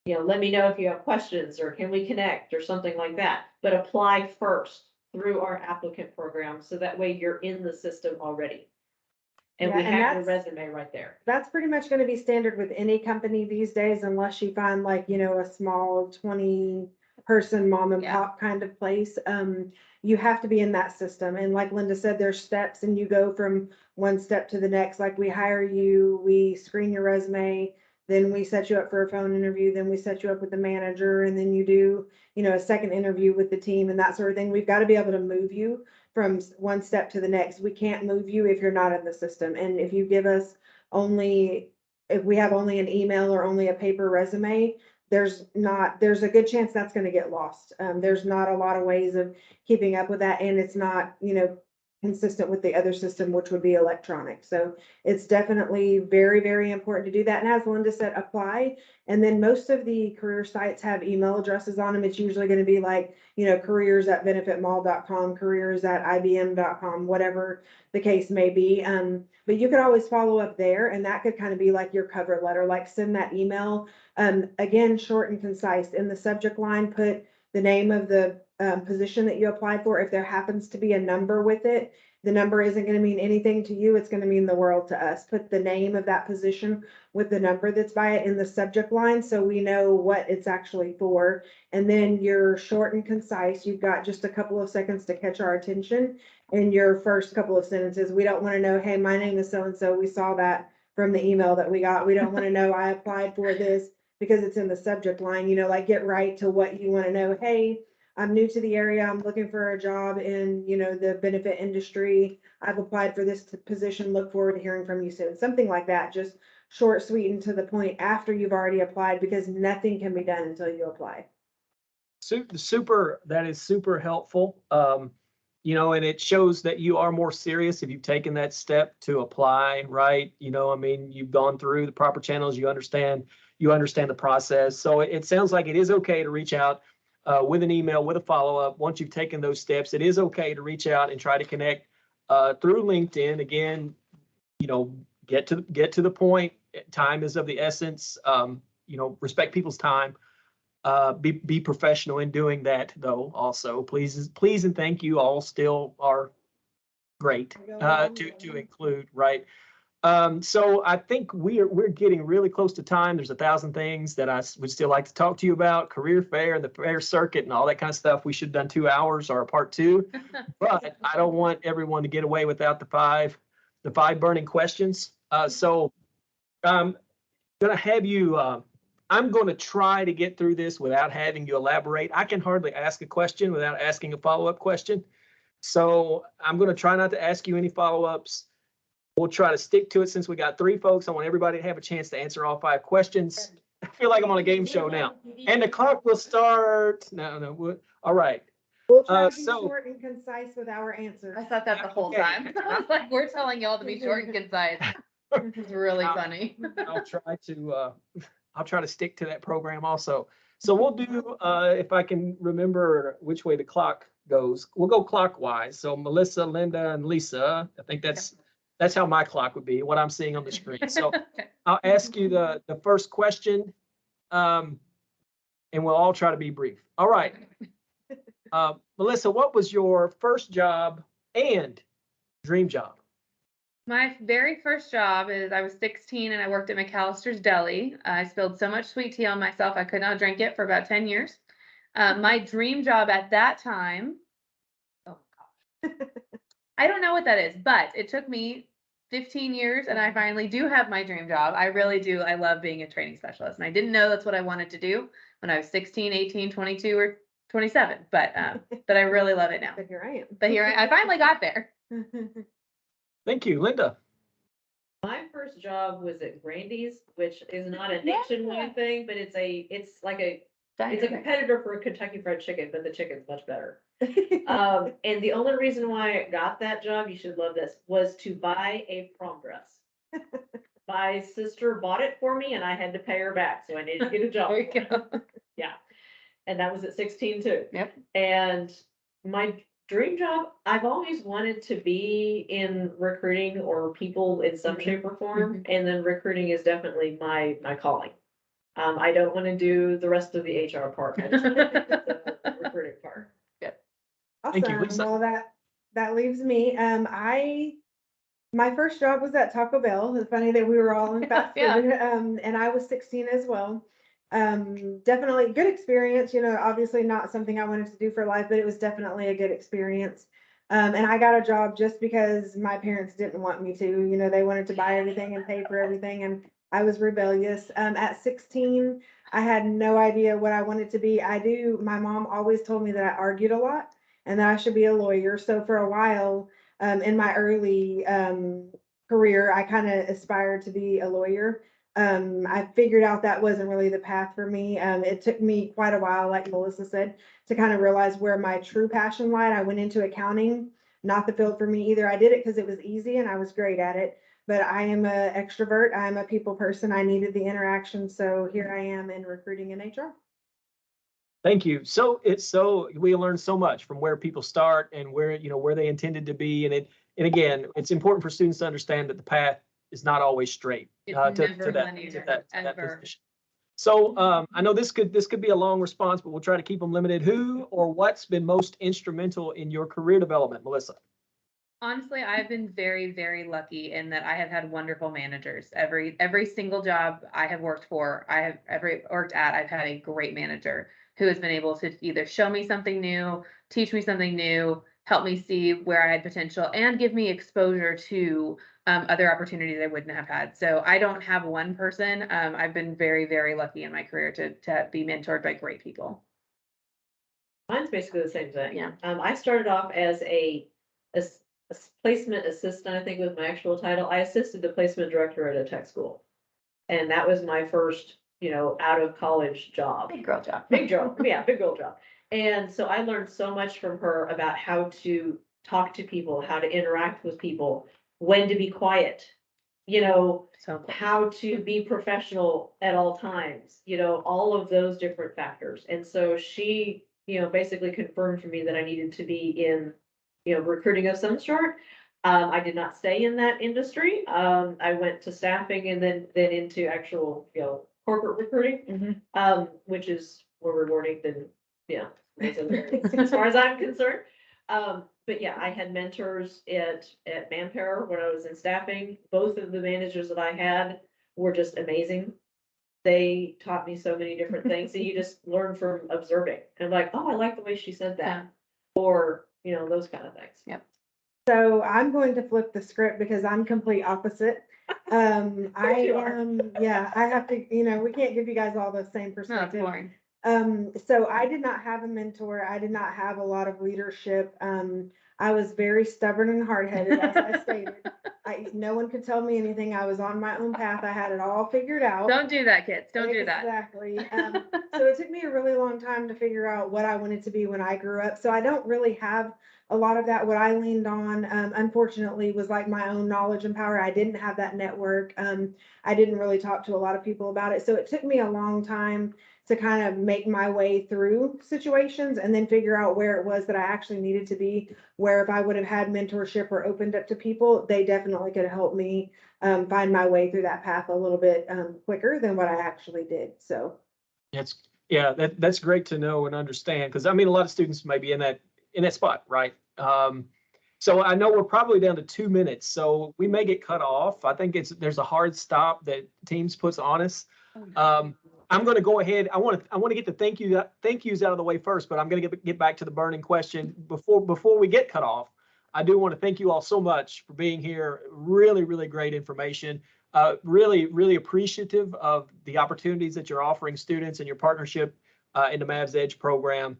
Let me know if you have questions, or can we connect, or something like that. But apply first through our applicant program, so that way you're in the system already. And Yeah, we and have your that's- resume right there. That's pretty much gonna be standard with any company these days, unless you find like, a small 20-person mom and Yeah. pop kind of place. You have to be in that system. And like Linda said, there's steps, and you go from one step to the next. Like, we hire you, we screen your resume, then we set you up for a phone interview, then we set you up with the manager, and then you do, a second interview with the team and that sort of thing. We've got to be able to move you from one step to the next. We can't move you if you're not in the system. And if you give us if we have only an email or only a paper resume, there's a good chance that's going to get lost. There's not a lot of ways of keeping up with that. And it's not, consistent with the other system, which would be electronic. So it's definitely very, very important to do that. And as Linda said, apply. And then most of the career sites have email addresses on them. It's usually going to be like, careers@benefitmall.com, careers@ibm.com, whatever the case may be. But you could always follow up there, and that could kind of be like your cover letter, like send that email. Again, short and concise. In the subject line, put the name of the position that you applied for. If there happens to be a number with it, the number isn't going to mean anything to you. It's going to mean the world to us. Put the name of that position with the number that's by it in the subject line, so we know what it's actually for. And then you're short and concise. You've got just a couple of seconds to catch our attention in your first couple of sentences. We don't want to know, hey, my name is so-and-so. We saw that from the email that we got. We don't want to know I applied for this because it's in the subject line. Like, get right to what you want to know. Hey, I'm new to the area. I'm looking for a job in, the benefit industry. I've applied for this position. Look forward to hearing from you soon. Something like that. Just short, sweet, and to the point after you've already applied, because nothing can be done until you apply. That is super helpful. And it shows that you are more serious if you've taken that step to apply, right? You've gone through the proper channels, you understand the process. So it sounds like it is okay to reach out. with an email, with a follow-up. Once you've taken those steps, it is okay to reach out and try to connect through LinkedIn. Again, get to the point. Time is of the essence. Respect people's time. Be professional in doing that, though. Also, please and thank you all still are great to include, right? So I think we're getting really close to time. There's 1,000 things that I would still like to talk to you about, career fair and the fair circuit and all that kind of stuff. We should have done 2 hours or a part 2, but I don't want everyone to get away without the five burning questions. So I'm gonna have you. I'm going to try to get through this without having you elaborate. I can hardly ask a question without asking a follow-up question. So I'm going to try not to ask you any follow-ups. We'll try to stick to it since we got 3 folks. I want everybody to have a chance to answer all 5 questions. I feel like I'm on a game show now. And the clock will start. No. All right. We'll try to be so- short and concise with our answers. I thought that the whole Okay. time. I was like, we're telling y'all to be short and concise. It's really funny. I'll try to stick to that program also. So we'll do, if I can remember which way the clock goes, we'll go clockwise. So Melissa, Linda, and Lisa, I think that's how my clock would be, what I'm seeing on the screen. So I'll ask you the first question, and we'll all try to be brief. All right. Melissa, what was your first job and dream job? My very first job is I was 16 and I worked at McAllister's Deli. I spilled so much sweet tea on myself, I could not drink it for about 10 years. My dream job at that time, oh gosh, I don't know what that is, but it took me 15 years and I finally do have my dream job. I really do. I love being a training specialist. And I didn't know that's what I wanted to do when I was 16, 18, 22, or 27, but I really love it now. But here I am. But here I finally got there. Thank you, Linda. My first job was at Grandy's, which is not a nationwide thing, but it's a competitor for Kentucky Fried Chicken, but the chicken's much better. And the only reason why I got that job, you should love this, was to buy a prom dress. My sister bought it for me and I had to pay her back, so I needed to get a job. There you go. Yeah. And that was at 16 too. Yep. And my dream job, I've always wanted to be in recruiting or people in some shape or form. And then recruiting is definitely my calling. I don't want to do the rest of the HR part. I just want to do the recruiting part. Thank you, Awesome. Lisa. Well, that leaves me. My first job was at Taco Bell. It's funny that we were all in fast food. Yeah. And I was 16 as well. Definitely good experience, obviously not something I wanted to do for life, but it was definitely a good experience. And I got a job just because my parents didn't want me to, they wanted to buy everything and pay for everything. And I was rebellious. At 16, I had no idea what I wanted to be. My mom always told me that I argued a lot and that I should be a lawyer. So for a while, in my early, career, I kind of aspired to be a lawyer. I figured out that wasn't really the path for me. It took me quite a while, like Melissa said, to kind of realize where my true passion lied. I went into accounting, not the field for me either. I did it because it was easy and I was great at it, but I am an extrovert. I'm a people person. I needed the interaction. So here I am in recruiting and HR. Thank you. So we learn so much from where people start and where they intended to be. And again, it's important for students to understand that the path is not always straight It's to never that linear, ever. position. So I know this could be a long response, but we'll try to keep them limited. Who or what's been most instrumental in your career development, Melissa? Honestly, I've been very, very lucky in that I have had wonderful managers. Every single job I have worked for, I've had a great manager who has been able to either show me something new, teach me something new, help me see where I had potential, and give me exposure to other opportunities I wouldn't have had. So I don't have one person. I've been very, very lucky in my career to be mentored by great people. Mine's basically the same thing. Yeah. I started off as a placement assistant, I think was my actual title. I assisted the placement director at a tech school. And that was my first, out of college job. Big girl job. Big job. Yeah, big girl job. And so I learned so much from her about how to talk to people, how to interact with people, when to be quiet, So how to be professional at all times, all of those different factors. And so she basically confirmed for me that I needed to be in, recruiting of some sort. I did not stay in that industry. I went to staffing and then into actual, corporate recruiting, which is more rewarding than, those other things, as far as I'm concerned. But yeah, I had mentors at Manpower when I was in staffing. Both of the managers that I had were just amazing. They taught me so many different things, and you just learn from observing. And like, oh, I like the way she said that, or those kind of things. Yep. So I'm going to flip the script because I'm complete opposite. I am, I have to, we can't give you guys all the same No, it's perspective. boring. So I did not have a mentor. I did not have a lot of leadership. I was very stubborn and hard-headed, as I stated. No one could tell me anything. I was on my own path. I had it all figured out. Don't do that, kids. Don't do that. Exactly. So it took me a really long time to figure out what I wanted to be when I grew up. So I don't really have a lot of that. What I leaned on, unfortunately, was like my own knowledge and power. I didn't have that network. I didn't really talk to a lot of people about it. So it took me a long time to kind of make my way through situations and then figure out where it was that I actually needed to be, where if I would have had mentorship or opened up to people, they definitely could have helped me find my way through that path a little bit quicker than what I actually did. So that's great to know and understand, because I mean, a lot of students may be in that spot, right? So I know we're probably down to 2 minutes, so we may get cut off. I think there's a hard stop that Teams puts on us. I'm going to go ahead. I want to get the thank yous out of the way first, but I'm going to get back to the burning question before we get cut off. I do want to thank you all so much for being here. Really, really great information. Really, really appreciative of the opportunities that you're offering students and your partnership in the Mavs Edge program.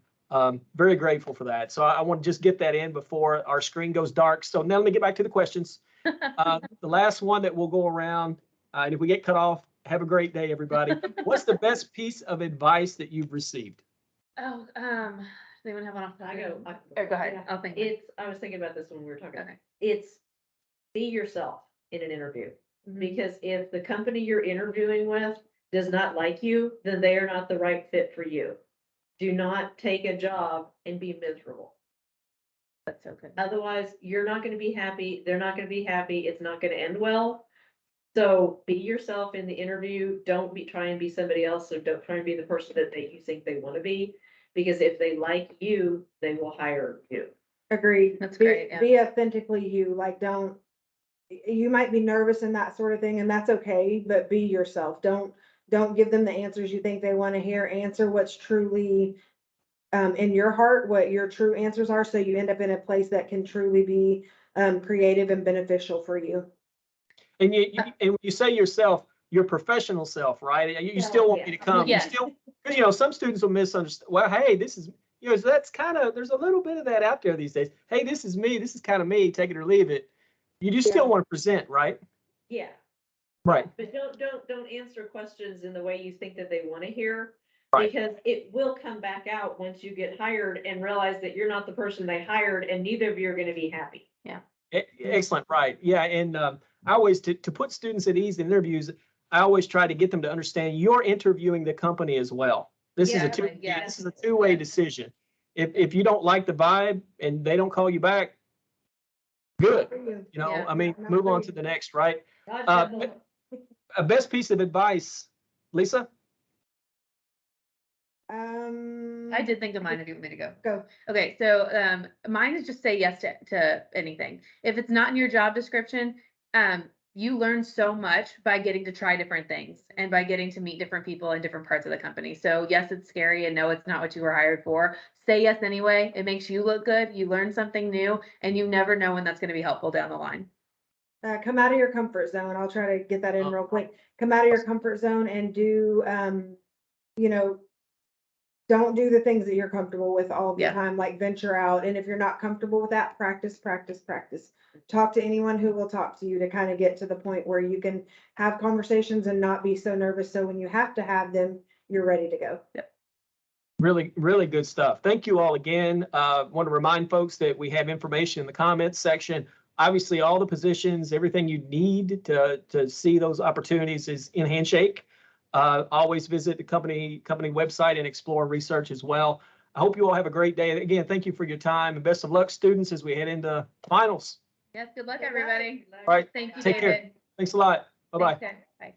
Very grateful for that. So I want to just get that in before our screen goes dark. So now let me get back to the questions. The last one that we'll go around, and if we get cut off, have a great day, everybody. What's the best piece of advice that you've received? Oh, does anyone have one off? I go. Or go ahead. I'll think. I was thinking about this when we were talking. Okay. It's be yourself in an interview, Mhm. because if the company you're interviewing with does not like you, then they are not the right fit for you. Do not take a job and be miserable. That's so good. Otherwise, you're not going to be happy. They're not going to be happy. It's not going to end well. So be yourself in the interview. Don't try and be somebody else. So don't try and be the person that you think they want to be, because if they like you, they will hire you. agreed. That's great, yeah. Be authentically you. Like, you might be nervous and that sort of thing, and that's okay, but be yourself. Don't give them the answers you think they want to hear. Answer what's truly in your heart, what your true answers are, so you end up in a place that can truly be creative and beneficial for you. And and when you say yourself, your professional self, right? You still want me to come. Yes. You still, because some students will misunderstand. Well, hey, this is, so that's kind of, there's a little bit of that out there these days. Hey, this is me. This is kind of me. Take it or leave it. You do still want to present, right? Yeah. Right. But don't answer questions in the way you think that they want to hear, Right. because it will come back out once you get hired and realize that you're not the person they hired, and neither of you are going to be happy. Yeah. Excellent. Right. Yeah. And I always, to put students at ease in interviews, I always try to get them to understand you're interviewing the company as well. This is a two-way decision. If you don't like the vibe and they don't call you back, good. I mean, move on to the next, right? A best piece of advice, Lisa? I did think of mine if you want me to go. Go. Okay, so mine is just say yes to anything. If it's not in your job description, you learn so much by getting to try different things and by getting to meet different people in different parts of the company. So yes, it's scary, and no, it's not what you were hired for. Say yes anyway. It makes you look good. You learn something new, and you never know when that's going to be helpful down the line. Come out of your comfort zone. I'll try to get that in real quick. Come out of your comfort zone and do, don't do the things that you're comfortable with all the time, like venture out. And if you're not comfortable with that, practice. Talk to anyone who will talk to you to kind of get to the point where you can have conversations and not be so nervous. So when you have to have them, you're ready to go. Yep. Really, really good stuff. Thank you all again. Want to remind folks that we have information in the comments section. Obviously, all the positions, everything you need to see those opportunities is in Handshake. Always visit the company website and explore research as well. I hope you all have a great day. And again, thank you for your time and best of luck, students, as we head into finals. Yes, good luck, Good luck. everybody. All right, Thank you, Take care. David. thanks a lot. Bye-bye. Thanks, Ted. Bye.